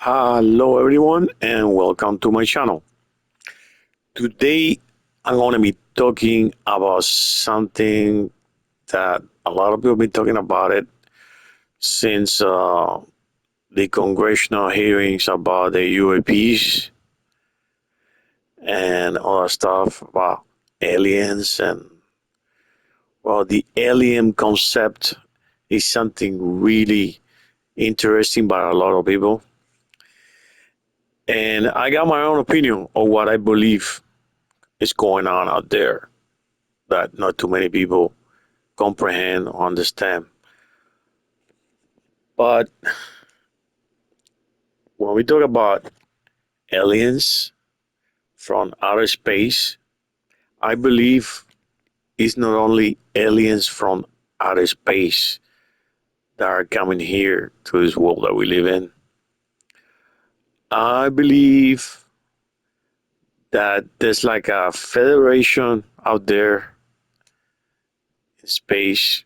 Hello, everyone, and welcome to my channel. Today, I'm going to be talking about something that a lot of people have been talking about it since the congressional hearings about the UAPs and all that stuff about aliens. And well, the alien concept is something really interesting by a lot of people. And I got my own opinion on what I believe is going on out there that not too many people comprehend or understand. But when we talk about aliens from outer space, I believe it's not only aliens from outer space that are coming here to this world that we live in. I believe that there's like a federation out there in space,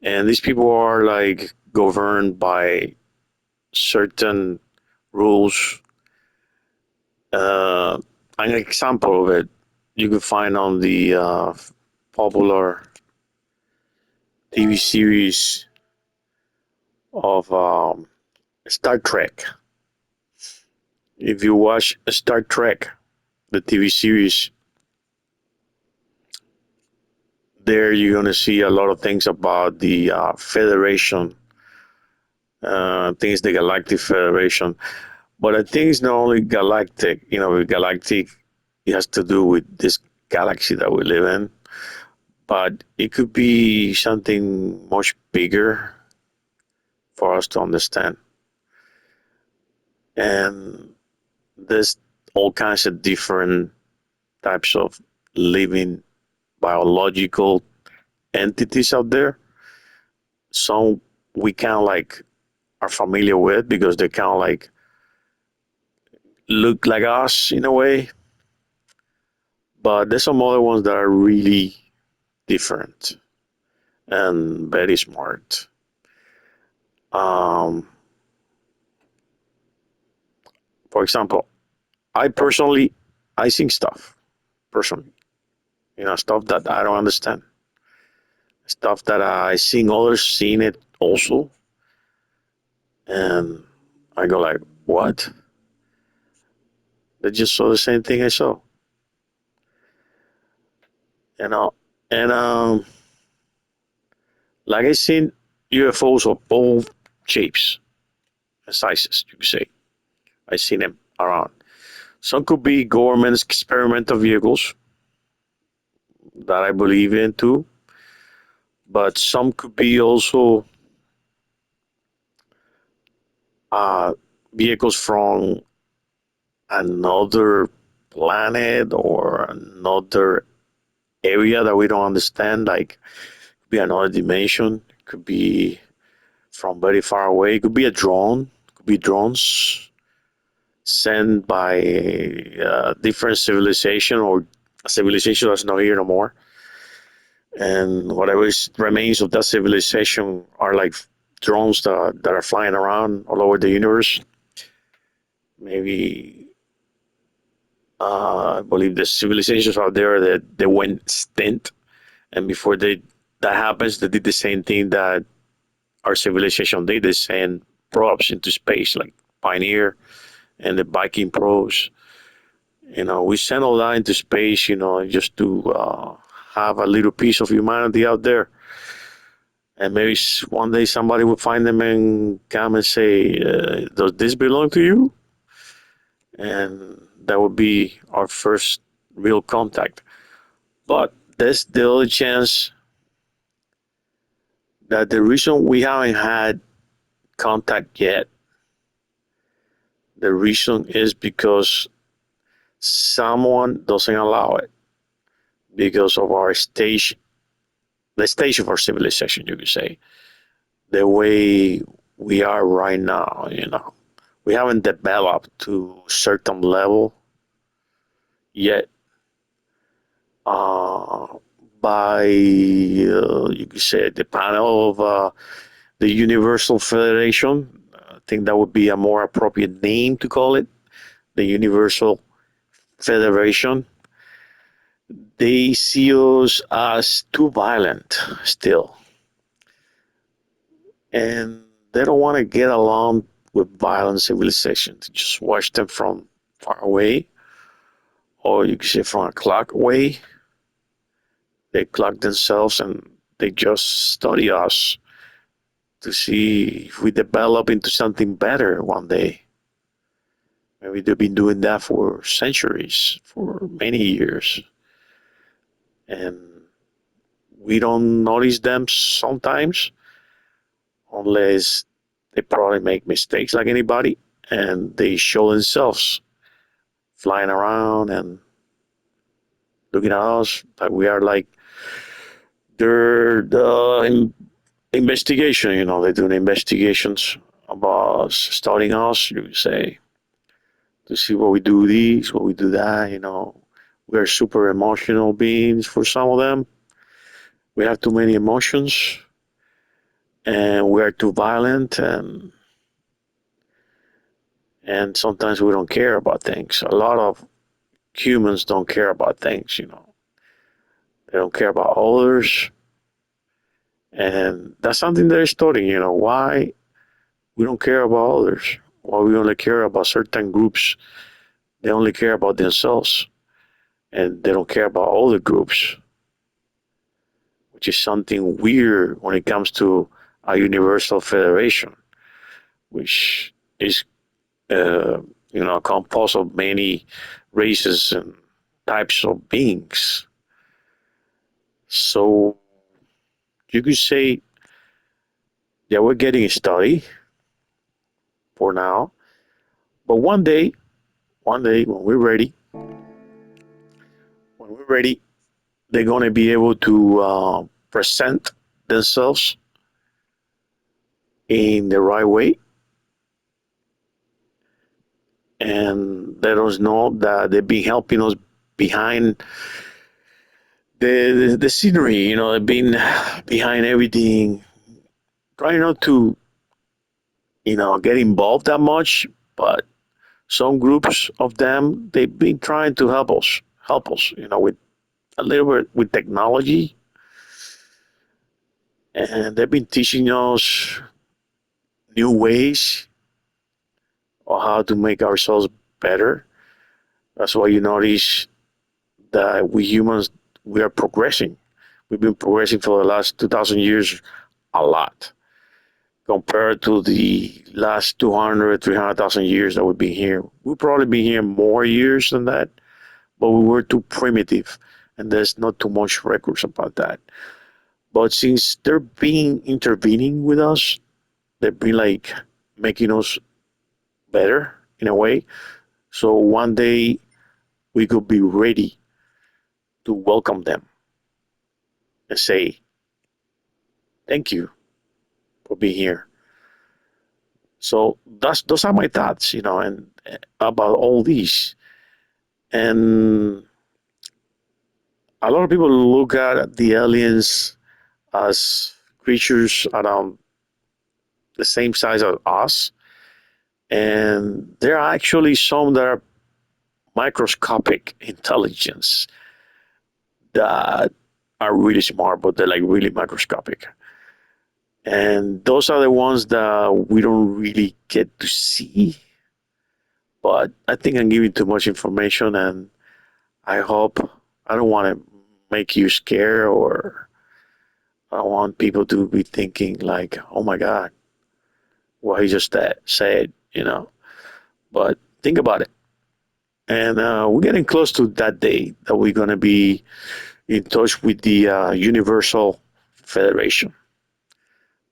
and these people are like governed by certain rules. Uh, an example of it you can find on the popular TV series of Star Trek. If you watch Star Trek, the TV series, there you're going to see a lot of things about the Federation, things the Galactic Federation. But I think it's not only galactic, galactic, it has to do with this galaxy that we live in, but it could be something much bigger for us to understand. And there's all kinds of different types of living biological entities out there. Some we kind of like are familiar with because they kind of like look like us in a way, but there's some other ones that are really different and very smart. Um, for example, I personally I think stuff personally, stuff that I don't understand, stuff that I seen others seeing it also, and I go like, what? They just saw the same thing I saw, you know. And like I seen UFOs of all shapes and sizes, you could say. I seen them around. Some could be government experimental vehicles that I believe in too, but some could be also uh, vehicles from another planet or another area that we don't understand, like could be another dimension, could be from very far away, it could be a drone, could be drones sent by different civilization or a civilization that's not here no more. And whatever remains of that civilization are like drones that are flying around all over the universe. Maybe I believe the civilizations out there that they went extinct, and before that happens, they did the same thing that our civilization did. They send probes into space, like Pioneer and the Viking probes. We send all that into space, just to have a little piece of humanity out there. And maybe one day somebody will find them and come and say, "Does this belong to you?" And that would be our first real contact. But there's the other chance that the reason we haven't had contact yet, the reason is because someone doesn't allow it because of our stage, the stage of our civilization, you could say, the way we are right now. We haven't developed to a certain level yet, uh, by, you could say, the panel of the Universal Federation. think that would be a more appropriate name to call it, the Universal Federation. They see us as too violent still, and they don't want to get along with violent civilizations. Just watch them from far away, or you can say from a clock away. They clock themselves and they just study us to see if we develop into something better one day. Maybe they've been doing that for centuries, for many years, and we don't notice them sometimes unless they probably make mistakes like anybody, and they show themselves flying around and looking at us like we are like they're the investigation. They're doing investigations about studying us. You say to see what we do this, what we do that. We're super emotional beings for some of them. We have too many emotions, and we are too violent, and sometimes we don't care about things. A lot of humans don't care about things. They don't care about others, and that's something they're studying. Why we don't care about others, why we only care about certain groups. They only care about themselves, and they don't care about other groups, which is something weird when it comes to a universal federation, which is composed of many races and types of beings. So you could say, yeah, we're getting a study for now, but one day when we're ready, they're going to be able to present themselves in the right way and let us know that they've been helping us behind the scenery. They've been behind everything, trying not to get involved that much, but some groups of them, they've been trying to help us, with a little bit with technology, and they've been teaching us new ways of how to make ourselves better. That's why you notice that we humans, we are progressing. We've been progressing for the last 2,000 years a lot compared to the last 200, 300,000 years that we've been here. We've probably been here more years than that, but we were too primitive, and there's not too much records about that. But since they're being intervening with us, they've been like making us better in a way. So one day we could be ready to welcome them and say thank you for being here. So those are my thoughts, and about all these. And a lot of people look at the aliens as creatures around the same size as us, and there are actually some that are microscopic intelligence that are really smart, but they're like really microscopic. And those are the ones that we don't really get to see. But I think I'm giving too much information, and I hope I don't want to make you scared, or I don't want people to be thinking like, "Oh my God, what he just said." But think about it, and we're getting close to that day that we're gonna be in touch with the Universal Federation.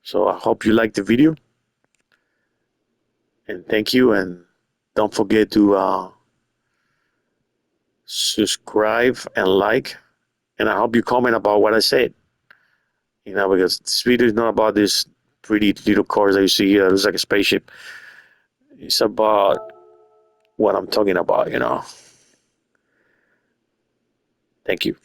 So I hope you liked the video, and thank you, and don't forget to subscribe and like, and I hope you comment about what I said. Because this video is not about this pretty little car that you see here. It looks like a spaceship. It's about what I'm talking about. Thank you.